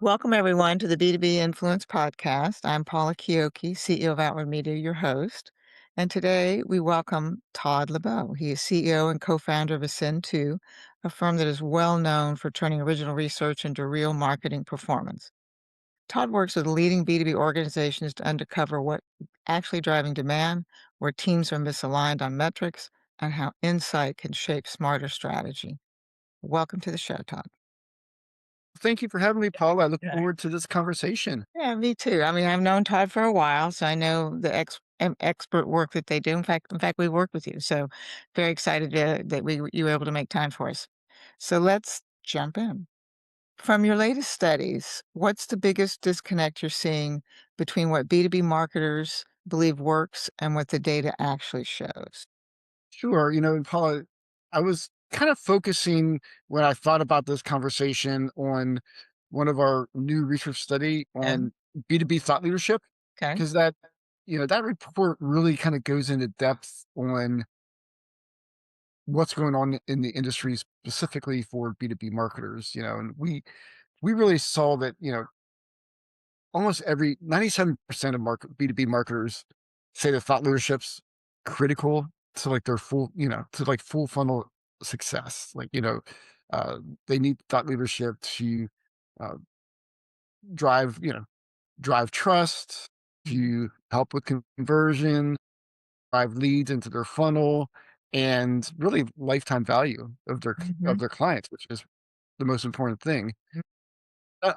Welcome, everyone, to the B2B Influence Podcast. I'm Paula Kioki, CEO of Outward Media, your host. And today we welcome Todd Lebo. He is CEO and co founder of Ascend2, a firm that is well known for turning original research into real marketing performance. Todd works with leading B2B organizations to uncover what actually driving demand, where teams are misaligned on metrics, and how insight can shape smarter strategy. Welcome to the show, Todd. Thank you for having me, Paul. I look forward to this conversation. Yeah, me too. I mean, I've known Todd for a while, so I know the expert work that they do. In fact, we work with you, so very excited that you were able to make time for us. So let's jump in. From your latest studies, what's the biggest disconnect you're seeing between what B2B marketers believe works and what the data actually shows? Sure. And Paula, I was kind of focusing when I thought about this conversation on one of our new research study Okay. on B2B thought leadership, Okay. because that report really kind of goes into depth on what's going on in the industry specifically for B2B marketers, and we really saw that, almost every 97% of B2B marketers say that thought leadership's critical to like their full funnel success. Uh, they need thought leadership to uh, drive, drive trust, to help with conversion, drive leads into their funnel, and really lifetime value of Mm-hmm. their clients, which is the most important thing.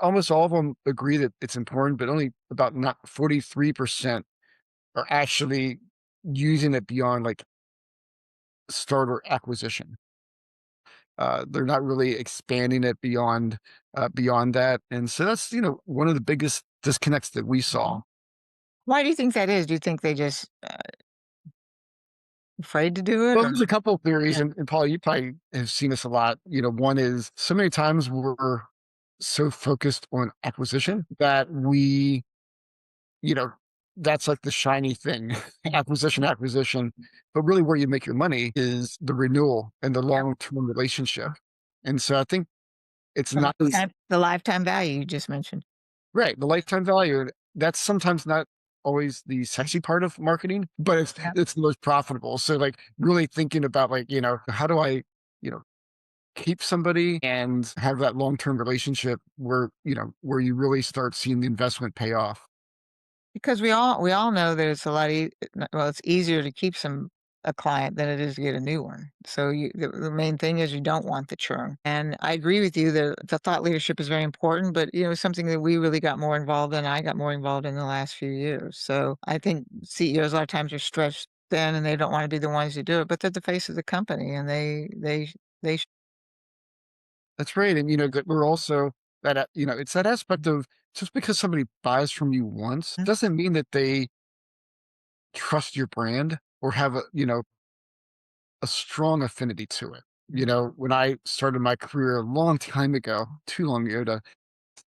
Almost all of them agree that it's important, but only about not 43% are actually using it beyond, like, starter acquisition. They're not really expanding it beyond that, and so that's, one of the biggest disconnects that we saw. Why do you think that is? Do you think they just afraid to do it, Well, or there's a couple of theories, yeah. and Paul, you probably have seen this a lot. One is so many times we're so focused on acquisition that you know, that's like the shiny thing, acquisition. But really where you make your money is the renewal and the long-term relationship. And so I think it's not as The lifetime value you just mentioned? right, the lifetime value. And that's sometimes not always the sexy part of marketing, but it's the most profitable. So like really thinking about like, how do I, you know, keep somebody and have that long-term relationship where you really start seeing the investment pay off. Because we all know that it's a lot well, it's easier to keep a client than it is to get a new one. So the main thing is you don't want the churn. And I agree with you that the thought leadership is very important, but something that we really got more involved in, I got more involved in the last few years. So I think CEOs a lot of times are stretched thin and they don't want to be the ones who do it, but they're the face of the company and they That's right, and, that we're also it's that aspect of just because somebody buys from you once, doesn't mean that they trust your brand or have a strong affinity to it. When I started my career a long time ago, too long ago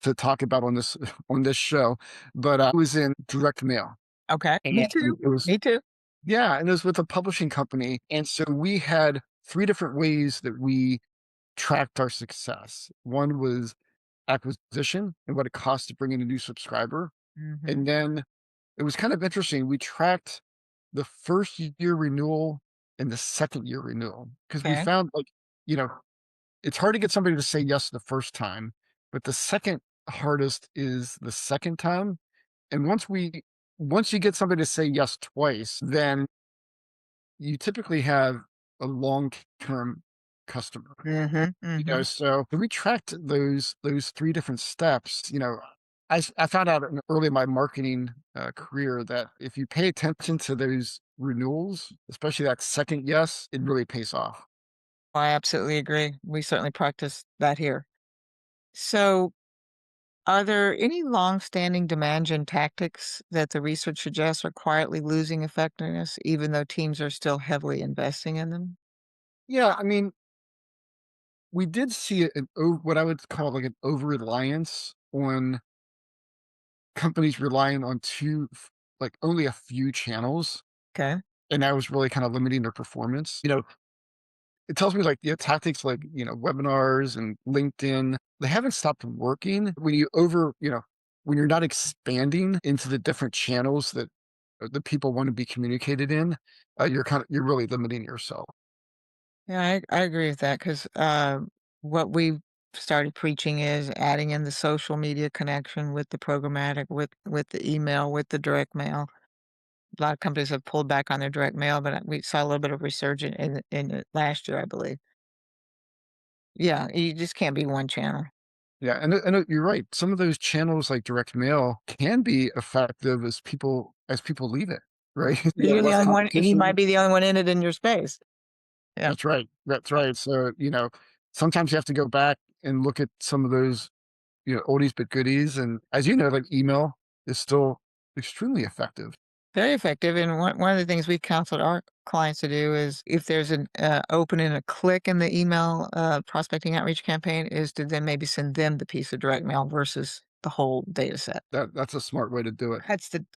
to talk about on this on this show, but I was in direct mail, Okay. and Me too. it was Me too. yeah, and it was with a publishing company, and so we had 3 different ways that we tracked our success. One was acquisition and what it costs to bring in a new subscriber. Hmm. And then it was kind of interesting. We tracked the first year renewal and the second year renewal because we Okay. found like, you know, it's hard to get somebody to say yes the first time, but the second hardest is the second time. And once you get somebody to say yes twice, then you typically have a long-term customer. Hmm. Hmm. So we tracked those 3 different steps. I found out early in my marketing, career that if you pay attention to those renewals, especially that second yes, it really pays off. I absolutely agree. We certainly practice that here. So, are there any long-standing demand gen tactics that the research suggests are quietly losing effectiveness, even though teams are still heavily investing in them? Yeah, I mean, we did see what I would call like an over-reliance on companies relying on 2 like, only a few channels, Okay. and that was really kinda limiting their performance. it tells me like, tactics like, webinars and LinkedIn, they haven't stopped working when when you're not expanding into the different channels that the people want to be communicated in, you're really limiting yourself. Yeah, I agree with that 'cause, what we've started preaching is adding in the social media connection with the programmatic, with the email, with the direct mail. A lot of companies have pulled back on their direct mail, but, we saw a little bit of resurgence in it last year, I believe. Yeah, you just can't be one channel. Yeah, and you're right. Some of those channels like direct mail can be effective as people leave it, right? You have You're the less only one and you might competition. be the only one in it in your space. Yeah, That's right. That's right. So, sometimes you have to go back and look at some of those, oldies but goodies. And as you know, like email is still extremely effective. very effective, and one of the things we've counseled our clients to do is if there's an, opening, a click in the email, prospecting outreach campaign is to then maybe send them the piece of direct mail versus the whole data set. That's a smart way to do it.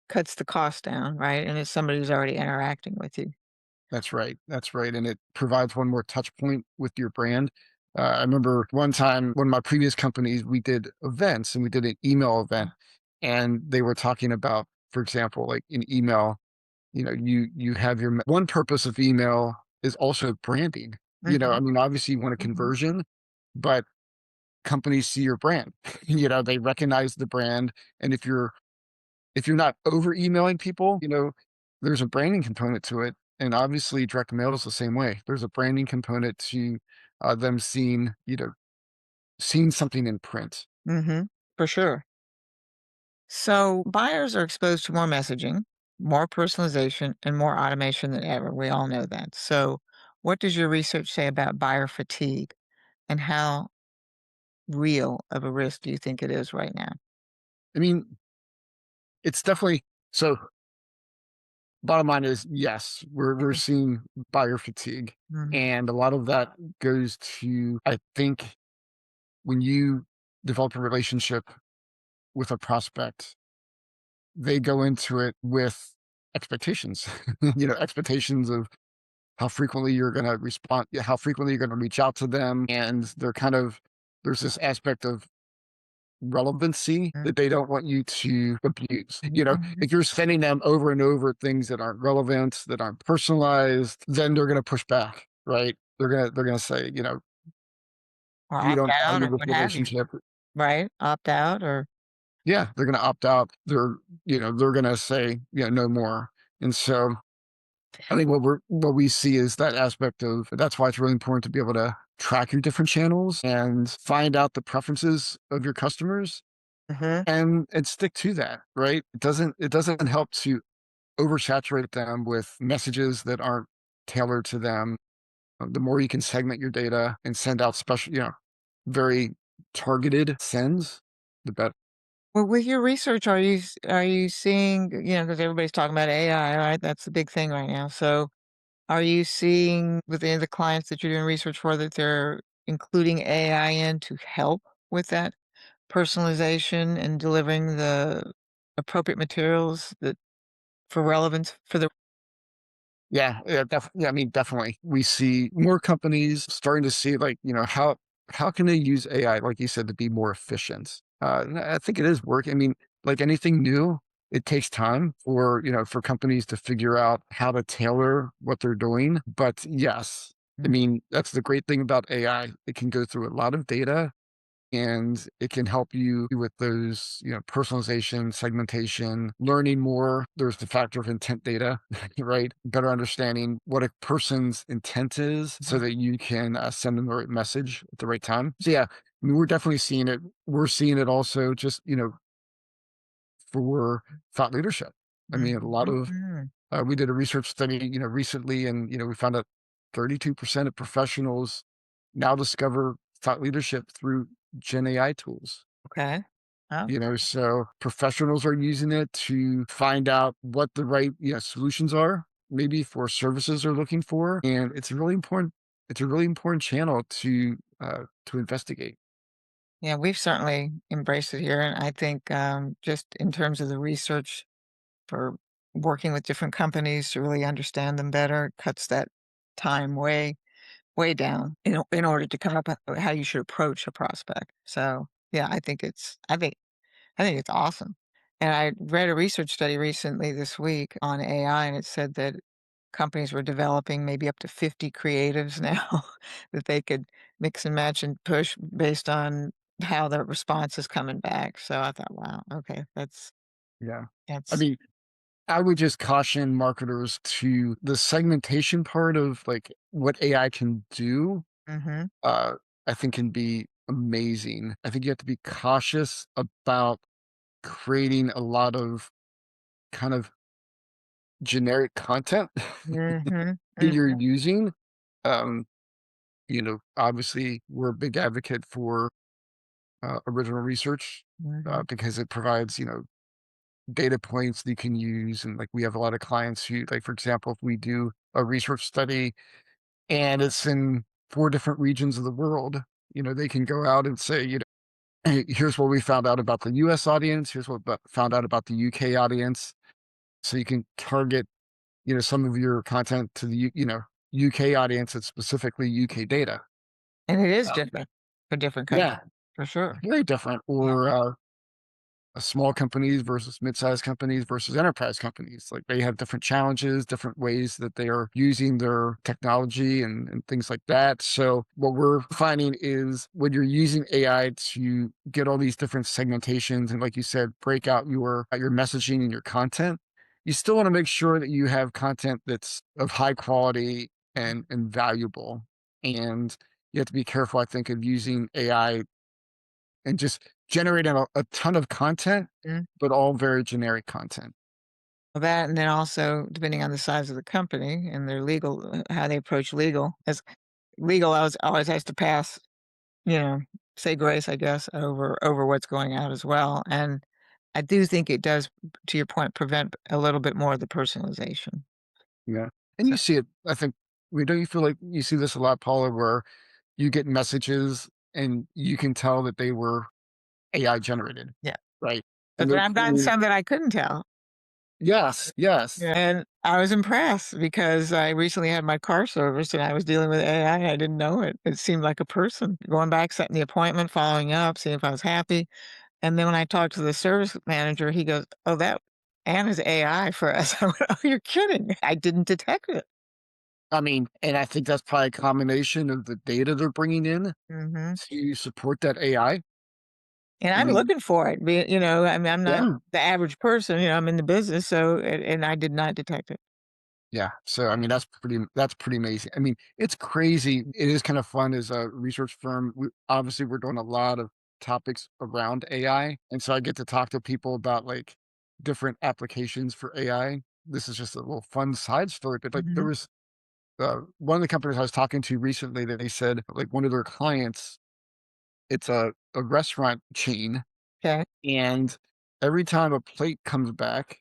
Cuts the cost down, right? And it's somebody who's already interacting with you. That's right. That's right. And it provides one more touch point with your brand. I remember one time, one of my previous companies, we did events and we did an email event, and they were talking about, for example, like in email, you have one purpose of email is also branding. Mhm, I mean, obviously you want a mhm, conversion, but companies see your brand. They recognize the brand, and if you're not over emailing people, there's a branding component to it. And obviously direct mail is the same way. There's a branding component to them seeing something in print. mhm, for sure. So buyers are exposed to more messaging, more personalization, and more automation than ever. We all know that. So, what does your research say about buyer fatigue and how real of a risk do you think it is right now? I mean, it's definitely so. Bottom line is yes, we're seeing buyer fatigue, Mhm, and a lot of that goes to, I think, when you develop a relationship with a prospect, they go into it with expectations. Expectations of how frequently you're going to respond, yeah, how frequently you're going to reach out to them. And there's this aspect of relevancy mhm, that they don't want you to abuse. mhm. If you're sending them over and over things that aren't relevant, that aren't personalized, then they're going to push back, right? They're going to say, Or you opt don't out value or this what have you, relationship. right? Opt out or Yeah, they're going to opt out. They're going to say, no more. And so I think what we see is that aspect of that's why it's really important to be able to track your different channels and find out the preferences of your customers Mhm. and stick to that, right? It doesn't help to oversaturate them with messages that aren't tailored to them. The more you can segment your data and send out special, very targeted sends, the better. Well, with your research, are you seeing, because everybody's talking about AI, right? That's the big thing right now. So, are you seeing with any of the clients that you're doing research for that they're including AI in to help with that personalization and delivering the appropriate materials that for relevance for the Yeah, yeah, yeah, I mean, definitely. We see more companies starting to see like, how can they use AI, like you said, to be more efficient? And I think it is working. I mean, like anything new, it takes time for companies to figure out how to tailor what they're doing. But yes, I Mm, mean, that's the great thing about AI. It can go through a lot of data and it can help you with those, personalization, segmentation, learning more. There's the factor of intent data, right? Better understanding what a person's intent is so mhm, that you can send them the right message at the right time. So, yeah, I mean, we're definitely seeing it. We're seeing it also just, for thought leadership. I mhm, mean, a lot of, mhm. we did a research study, recently, and, we found out 32% of professionals now discover thought leadership through Gen AI tools. Okay. Oh, So professionals are using it to find out what the right, solutions are, maybe for services they're looking for. And it's a really important channel to investigate. yeah, we've certainly embraced it here, and I think, just in terms of the research for working with different companies to really understand them better, cuts that time way. way down in order to come up with how you should approach a prospect. So, yeah, I think it's awesome. And I read a research study recently this week on AI, and it said that companies were developing maybe up to 50 creatives now that they could mix and match and push based on how the response is coming back. So I thought, wow, okay, Yeah. I that's mean, I would just caution marketers to the segmentation part of like what AI can do, mhm, uh, I think can be amazing. I think you have to be cautious about creating a lot of kind of generic content mhm, that you're mhm, using. Um, obviously, we're a big advocate for original research mhm, because it provides, data points that you can use. And like we have a lot of clients who, like, for example, if we do a research study and it's in 4 different regions of the world, they can go out and say, "Hey, here's what we found out about the US audience. Here's what found out about the UK audience." So you can target, some of your content to the, UK audience and specifically UK data. and it is Um, different for different yeah, countries, for sure. very different. Yeah, Or small companies versus mid-sized companies versus enterprise companies. Like they have different challenges, different ways that they are using their technology and things like that. So what we're finding is when you're using AI to get all these different segmentations and like you said, break out your messaging and your content, you still want to make sure that you have content that's of high quality and valuable. And you have to be careful, I think, of using AI and just generating a ton of content, mhm. but all very generic content. Well, that and then also depending on the size of the company and their legal how they approach legal, as legal always has to pass, you know, say grace, I guess, over what's going out as well, and I do think it does, to your point, prevent a little bit more of the personalization. Yeah. And So, you see it, I think, don't you feel like you see this a lot, Paula, where you get messages and you can tell that they were AI generated, yeah. right? And But then I've gotten some that I couldn't tell, yes, yes. and I was impressed because I recently had my car serviced and I was dealing with AI, I didn't know it. It seemed like a person, going back, setting the appointment, following up, seeing if I was happy. And then when I talked to the service manager, he goes, "Oh, that Anna's AI for us." I went, "Oh, you're kidding." I didn't detect it. I mean, and I think that's probably a combination of the data they're bringing in Mhm. to support that AI. And I I'm mean, looking for it, I mean, I'm not yeah. the average person, I'm in the business, so and I did not detect it. Yeah. So I mean, that's pretty amazing. I mean, it's crazy. It is kind of fun as a research firm. Obviously, we're doing a lot of topics around AI, and so I get to talk to people about like different applications for AI. This is just a little fun side story, but like there Mhm. was one of the companies I was talking to recently that they said like one of their clients, it's a restaurant chain, 'Kay. and every time a plate comes back,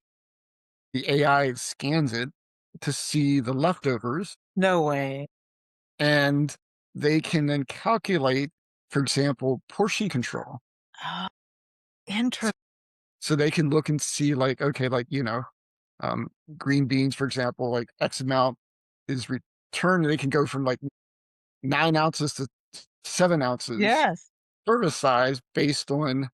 the AI scans it to see the leftovers. No way. And they can then calculate, for example, portion control. Ah, S inter So they can look and see like, okay, like, um, green beans, for example, like X amount is returned. They can go from like 9 ounces to 7 ounces Yes. service size based on,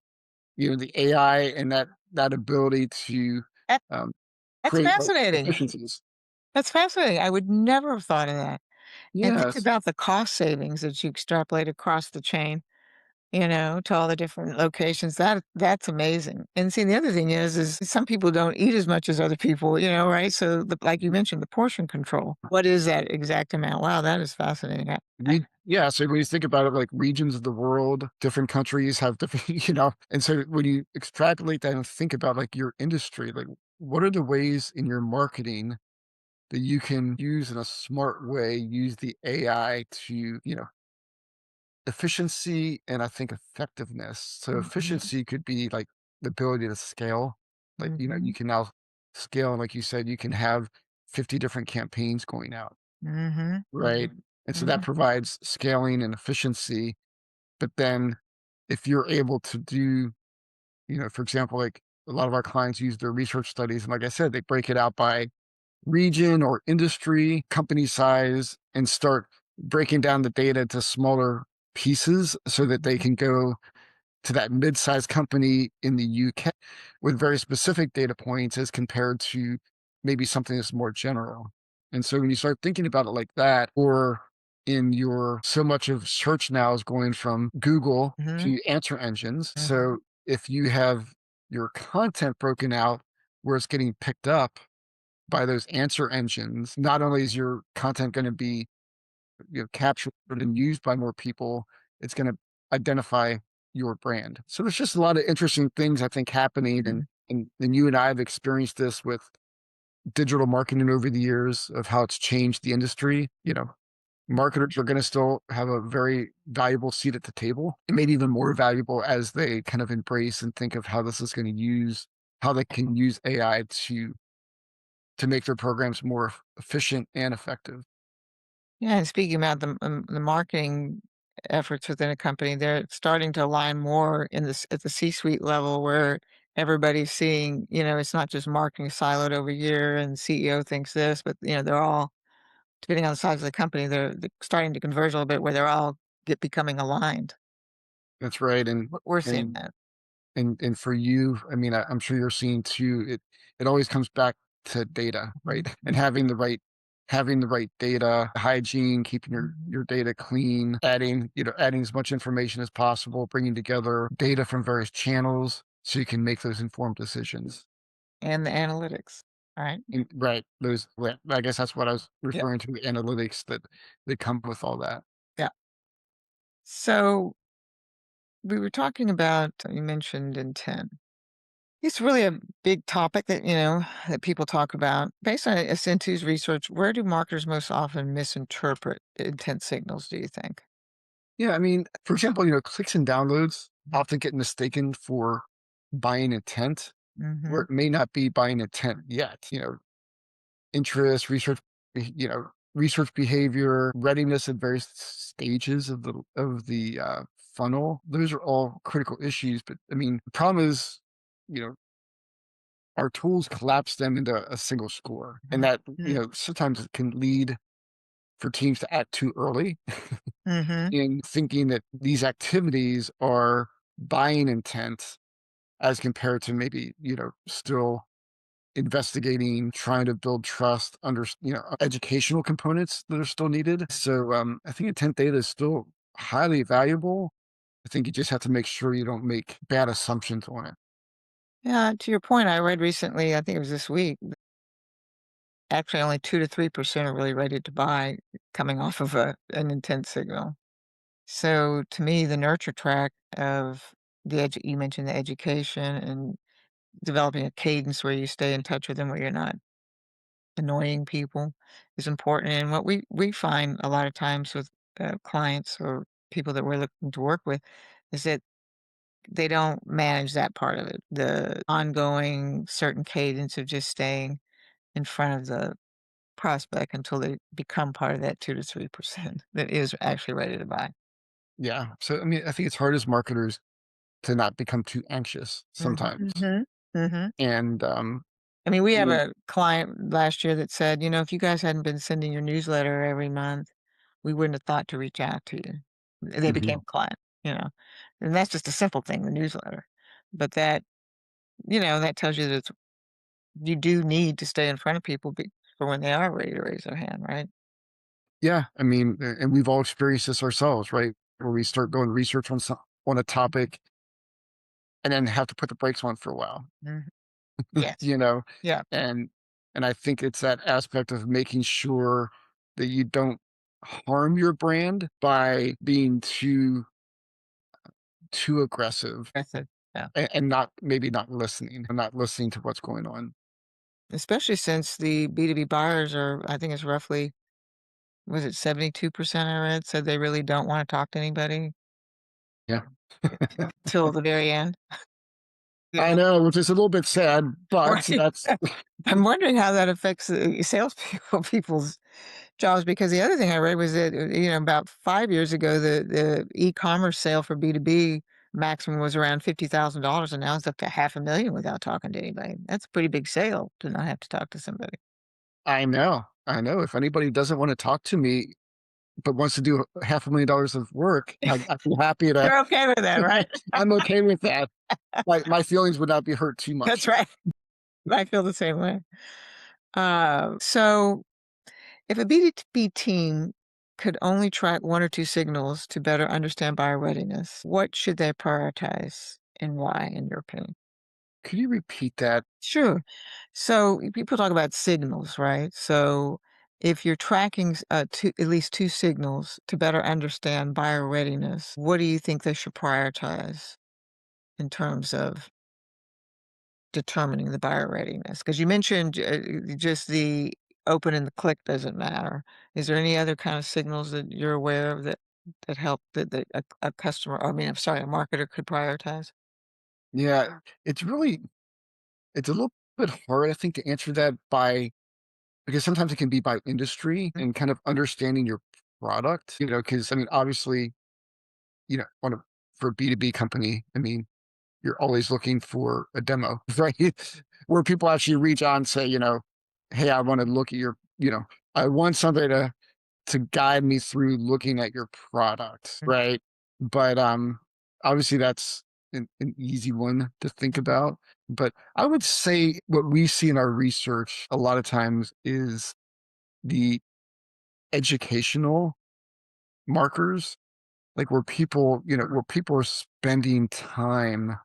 the AI and that ability to, That um, that's create like fascinating. efficiencies. That's fascinating. I would never have thought of that. And think Yes. about the cost savings that you extrapolate across the chain, to all the different locations. That's amazing. And see, the other thing is some people don't eat as much as other people, right? So, like you mentioned, the portion control. What is that exact amount? Wow, that is fascinating. Yeah, so when you think about it, like regions of the world, different countries have different, and so when you extrapolate that and think about like your industry, like what are the ways in your marketing that you can use in a smart way, use the AI to, efficiency and I think effectiveness. So Mhm, efficiency could be like the ability to scale. Like, you mhm, can now scale, and like you said, you can have 50 different campaigns going out. mhm, Right. mhm, And so that mhm. provides scaling and efficiency. But then if you're able to do, for example, like a lot of our clients use their research studies. And like I said, they break it out by region or industry, company size, and start breaking down the data to smaller pieces so that they Mhm, can go to that mid-sized company in the UK with very specific data points as compared to maybe something that's more general. And so when you start thinking about it like that, or in your so much of search now is going from Google mhm, to answer engines. mhm, So if you have your content broken out where it's getting picked up by those answer engines, not only is your content going to be captured and used by more people, it's going to identify your brand. So there's just a lot of interesting things I think happening, mhm, and you and I have experienced this with digital marketing over the years of how it's changed the industry. Marketers are going to still have a very valuable seat at the table, and maybe even more valuable as they kind of embrace and think of how this is going to use how they can use AI to make their programs more efficient and effective. Yeah, and speaking about the marketing efforts within a company, they're starting to align more in this at the C-suite level where everybody's seeing, it's not just marketing siloed over here and CEO thinks this, but they're all depending on the size of the company, they're starting to converge a little bit where they're all get becoming aligned. That's right, We're seeing and that. and for you, I mean, I'm sure you're seeing too, it always comes back to data, right? Mhm, And having the right data, hygiene, keeping mhm. your data clean, adding as much information as possible, bringing together data from various channels so you can make those informed decisions. And the analytics, right? And right, those I guess that's what I was Yeah, referring to, the analytics that come with all that. yeah. So we were talking about you mentioned intent. It's really a big topic that, that people talk about. Based on SN2's research, where do marketers most often misinterpret intent signals, do you think? Yeah, I mean, for example, clicks and downloads often get mistaken for buying intent, where Mhm, it may not be buying intent yet. Interest, research behavior, readiness at various stages of the funnel. Those are all critical issues. But I mean, the problem is, you know, our tools collapse them into a single score, and mhm, that mm, sometimes it can lead for teams to act too early mhm. in thinking that these activities are buying intent as compared to maybe, still investigating, trying to build trust under, educational components that are still needed. So I think intent data is still highly valuable. I think you just have to make sure you don't make bad assumptions on it. Yeah, to your point, I read recently, I think it was this week, actually only 2 to 3% are really ready to buy coming off of an intent signal. So to me, the nurture track of you mentioned the education and developing a cadence where you stay in touch with them, where you're not annoying people is important. And what we find a lot of times with clients or people that we're looking to work with is that they don't manage that part of it. The ongoing certain cadence of just staying in front of the prospect until they become part of that 2 to 3% that is actually ready to buy. Yeah. So I mean, I think it's hard as marketers to not become too anxious sometimes. Mhm. Mhm. And I mean, we you have know, a client last year that said, if you guys hadn't been sending your newsletter every month, we wouldn't have thought to reach out to you. They became mhm. a client, you know, and that's just a simple thing, the newsletter. But that tells you that you do need to stay in front of people for when they are ready to raise their hand, right? Yeah, I mean, and we've all experienced this ourselves, right? Where we start doing research on a topic and then have to put the brakes on for a while, Mhm. Yes. you know? Yeah. And and I think it's that aspect of making sure that you don't harm your brand by being too aggressive That's it. Yeah. and not listening to what's going on. Especially since the B2B buyers are, I think it's roughly, was it 72% I read said they really don't want to talk to anybody Yeah. till the very end. You I know? know, which is a little bit sad, but Right. that's I'm wondering how that affects the salespeople people's jobs, because the other thing I read was that, about 5 years ago, the e-commerce sale for B2B maximum was around $50,000, and now it's up to 500,000 without talking to anybody. That's a pretty big sale to not have to talk to somebody. I know. I know. If anybody doesn't want to talk to me, but wants to do $500,000 of work, I'd be happy to. You're okay with that, right? I'm okay with that. My feelings would not be hurt too That's much. right. I feel the same way. So if a B2B team could only track one or two signals to better understand buyer readiness, what should they prioritize and why, in your opinion? Could you repeat that? Sure. So people talk about signals, right? So if you're tracking at least two signals to better understand buyer readiness, what do you think they should prioritize in terms of determining the buyer readiness? Because you mentioned just the open and the click doesn't matter. Is there any other kind of signals that you're aware of that help that a customer, I mean, I'm sorry, a marketer could prioritize? Yeah, it's really it's a little bit hard, I think, to answer that by because sometimes it can be by industry Mm, and kind of understanding your product, because I mean, obviously, on a for a B2B company, I mean, you're always looking for a demo, right? Where people actually reach out and say, "Hey, I want to look at I want somebody to guide me through looking at your product," mm, right? But obviously that's an easy one to think about. But I would say what we see in our research a lot of times is the educational markers, like where people are spending time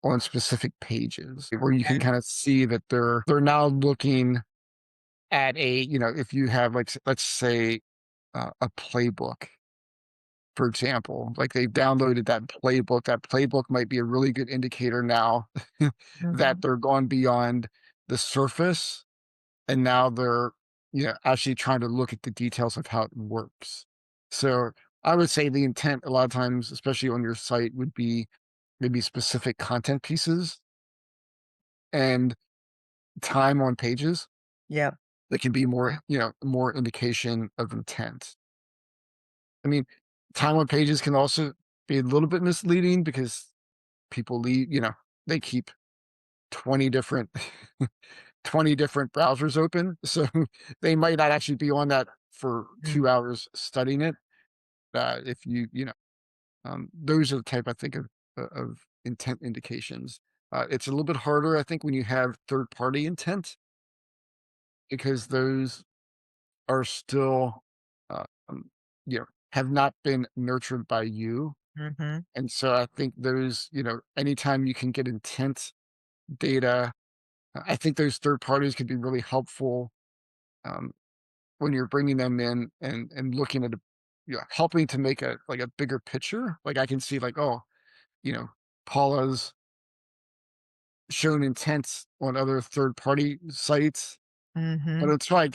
on specific pages where you can kind of see that they're now looking at if you have like let's say a playbook, for example, like they downloaded that playbook might be a really good indicator now that mhm. they're gone beyond the surface and now they're actually trying to look at the details of how it works. So I would say the intent a lot of times, especially on your site, would be maybe specific content pieces and time on pages Yeah. that can be more indication of intent. I mean, time on pages can also be a little bit misleading because people they keep 20 different 20 different browsers open. So they might not actually be on that for Mm, 2 hours studying it. If those are the type I think of intent indications. It's a little bit harder, I think, when you have third party intent because those are still, have not been nurtured by you. mhm, And so I think those, anytime you can get intent data, I think those third parties could be really helpful um, when you're bringing them in and looking at helping to make a like a bigger picture. Like I can see like, oh, you know, Paula's shown intent on other third party sites, but mhm, until I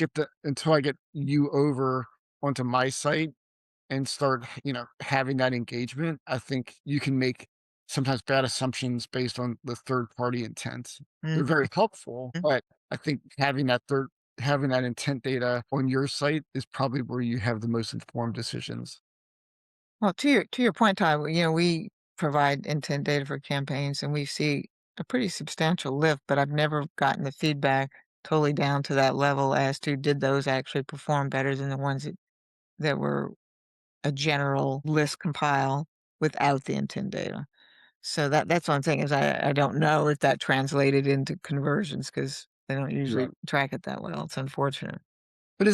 get you over onto my site and start, having that engagement, I think you can make sometimes bad assumptions based on the third party intent. They're mhm. very helpful, but I think having that intent data on your site is probably where you have the most informed decisions. Well, to your point, Todd, we provide intent data for campaigns, and we see a pretty substantial lift, but I've never gotten the feedback totally down to that level as to did those actually perform better than the ones that were a general list compile without the intent data. So that's one thing is I don't know if that translated into conversions because they don't usually Right. track it that well. It's unfortunate. But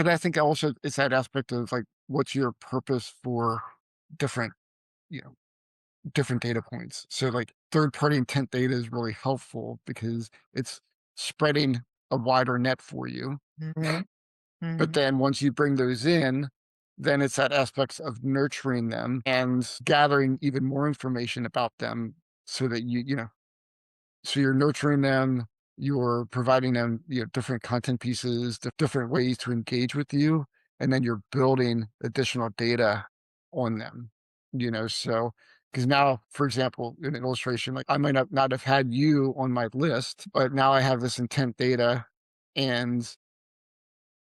I think also it's that aspect of like, what's your purpose for different, you know, different data points. So like third party intent data is really helpful because it's spreading a wider net for you. Mhm, But mhm, then once you bring those in, then it's that aspects of nurturing them and gathering even more information about them so that so you're nurturing them, you're providing them, different content pieces, different ways to engage with you, and then you're building additional data on them. So because now, for example, in an illustration, like I might not have had you on my list, but now I have this intent data and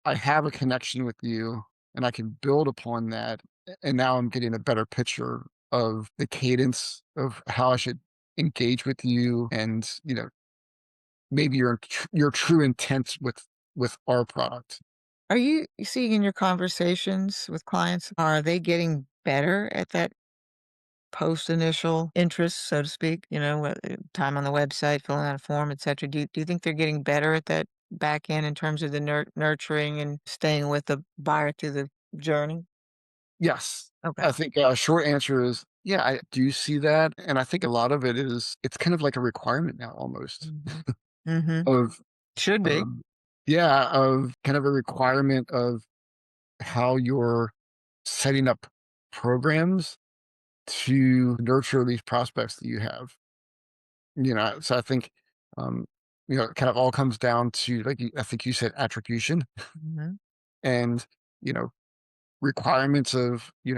I have a connection with you and I can build upon that. And now I'm getting a better picture of the cadence of how I should engage with you and, maybe your true intent with our product. Are you seeing in your conversations with clients, are they getting better at that post initial interest, so to speak, time on the website, filling out a form, etcetera? Do you think they're getting better at that back end in terms of the nurturing and staying with the buyer through the journey? Yes. Okay. I think a short answer is, yeah, I do see that. And I think a lot of it is, it's kind of like a requirement now almost Mhm. Mhm. of, Should be. um, yeah, of kind of a requirement of how you're setting up programs to nurture these prospects that you have. So I think, um, it kind of all comes down to, like, I think you said attribution Mhm. and, you know, requirements of, you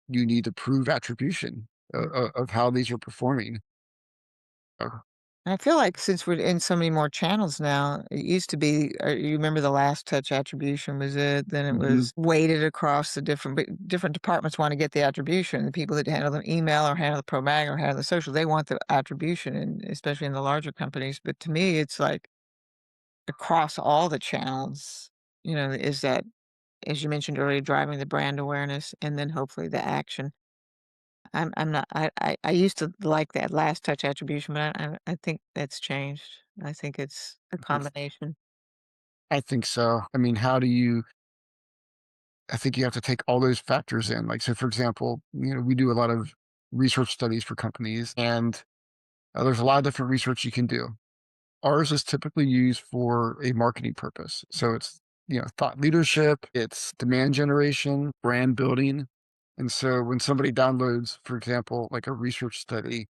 need to prove attribution of how these are performing. Uh, I feel like since we're in so many more channels now, it used to be, you remember the last touch attribution was it, then it mhm, was weighted across the different departments want to get the attribution. The people that handle the email or handle the pro mag or handle the social, they want the attribution, and especially in the larger companies. But to me, it's like across all the channels, is that, as you mentioned earlier, driving the brand awareness and then hopefully the action. I'm not I used to like that last touch attribution, but I think that's changed. I think it's a I think combination. I think so. I mean, I think you have to take all those factors in. Like, so for example, we do a lot of research studies for companies, and there's a lot of different research you can do. Ours is typically used for a marketing purpose. So it's, thought leadership, it's demand generation, brand building. And so when somebody downloads, for example, like a research study,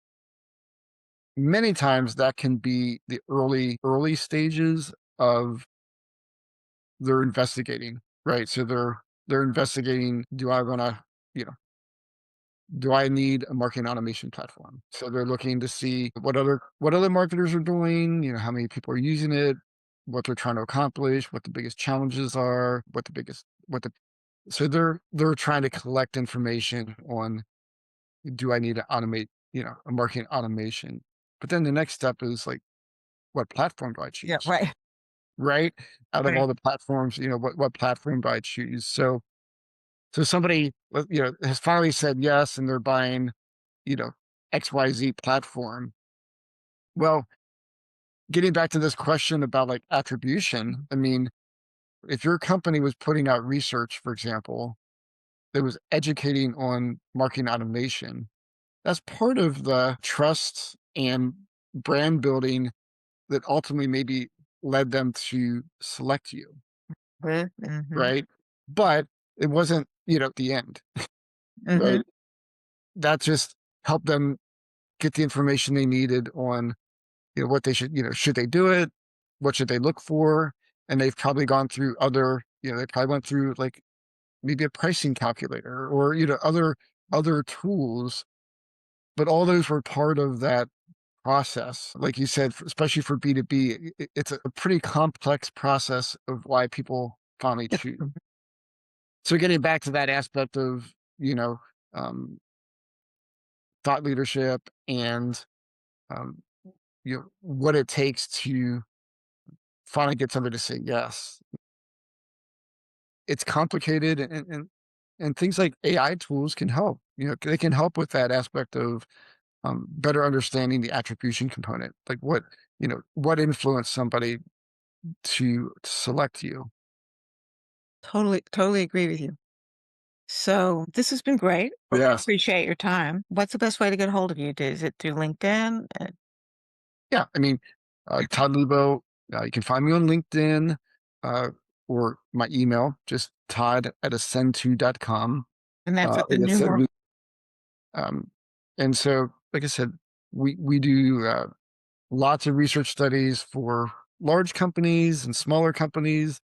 many times that can be the early stages of their investigating, right? So they're investigating, do I want to, you know, do I need a marketing automation platform? So they're looking to see what other marketers are doing, how many people are using it, what they're trying to accomplish, what the biggest challenges are, what the so they're trying to collect information on, do I need to automate, a marketing automation. But then the next step is like, what platform do I Yeah, choose? right, Right? Out of right. all the platforms, what platform do I choose? So somebody, has finally said yes, and they're buying, you know, XYZ platform. Well, getting back to this question about like attribution, Mhm. I mean, if your company was putting out research, for example, that was educating on marketing automation, that's part of the trust and brand building that ultimately maybe led them to select you, Mhm. right? But it wasn't, the end, right? Mhm. That just helped them get the information they needed on, what they should they do it? What should they look for? And they've probably gone through they probably went through like maybe a pricing calculator or, other tools, but all those were part of that process. Like you said, especially for B2B, it's a pretty complex process of why people finally choose. Mhm. So getting back to that aspect of, um, thought leadership and, um, what it takes to finally get somebody to say yes. It's complicated, and things like AI tools can help. They can help with that aspect of, better understanding the attribution component, like what influenced somebody to select you. Totally agree with you. So, this has been great. Yes. Appreciate your time. What's the best way to get a hold of you? Is it through LinkedIn? Yeah. I mean, Todd Lebo, you can find me on LinkedIn, uh, or my email, just todd at ascend2.com. And that's with the Like I new said, one? um, and so, like I said, we do, lots of research studies for large companies and smaller companies,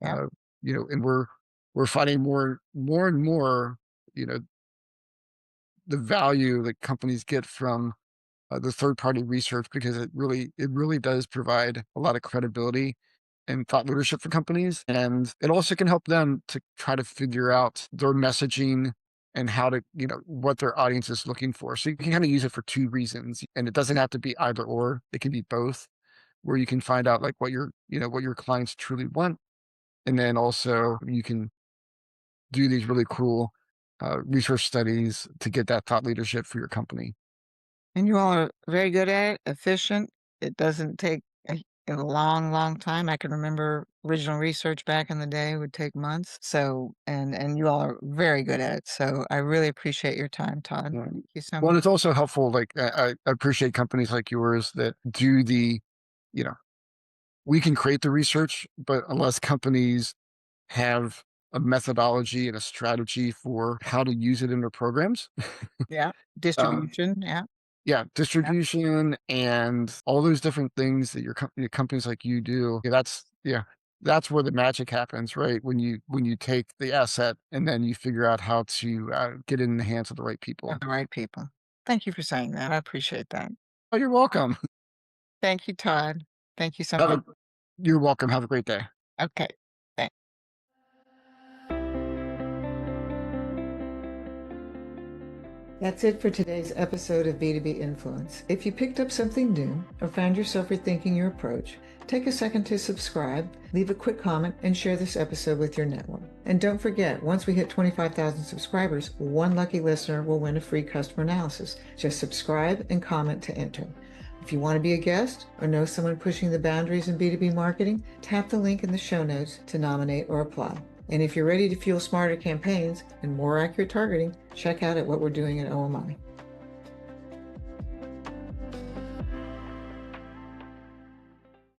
Yep. uh, and we're finding more and more, you know, the value that companies get from, the third party research, because it really does provide a lot of credibility and thought leadership for companies, and it also can help them to try to figure out their messaging and how to, what their audience is looking for. So you can kind of use it for two reasons, and it doesn't have to be either or. It can be both, where you can find out like what your clients truly want, And then also you can do these really cool research studies to get that thought leadership for your company. And you all are very good at it, efficient. It doesn't take a long, long time. I can remember original research back in the day would take months. So, and you all are very good at it. So I really appreciate your time, Todd. Yeah. Thank you so Well, much. and it's also helpful. Like I appreciate companies like yours that do you know, we can create the research, but unless companies have a methodology and a strategy for how to use it in their programs, Yeah. um, Distribution. Yeah. yeah, Yeah. distribution and all those different things that your companies like you do. Yeah, that's where the magic happens, right? When you take the asset and then you figure out how to get it in the hands of the right Of people. the right people. Thank you for saying that. I appreciate that. Oh, you're welcome. Thank you, Todd. Thank you so Have much. a You're welcome. Have a great day. Okay. Thanks. That's it for today's episode of B2B Influence. If you picked up something new or found yourself rethinking your approach, take a second to subscribe, leave a quick comment, and share this episode with your network. And don't forget, once we hit 25,000 subscribers, one lucky listener will win a free customer analysis. Just subscribe and comment to enter. If you want to be a guest or know someone pushing the boundaries in B2B marketing, tap the link in the show notes to nominate or apply. And if you're ready to fuel smarter campaigns and more accurate targeting, check out what we're doing at OMI.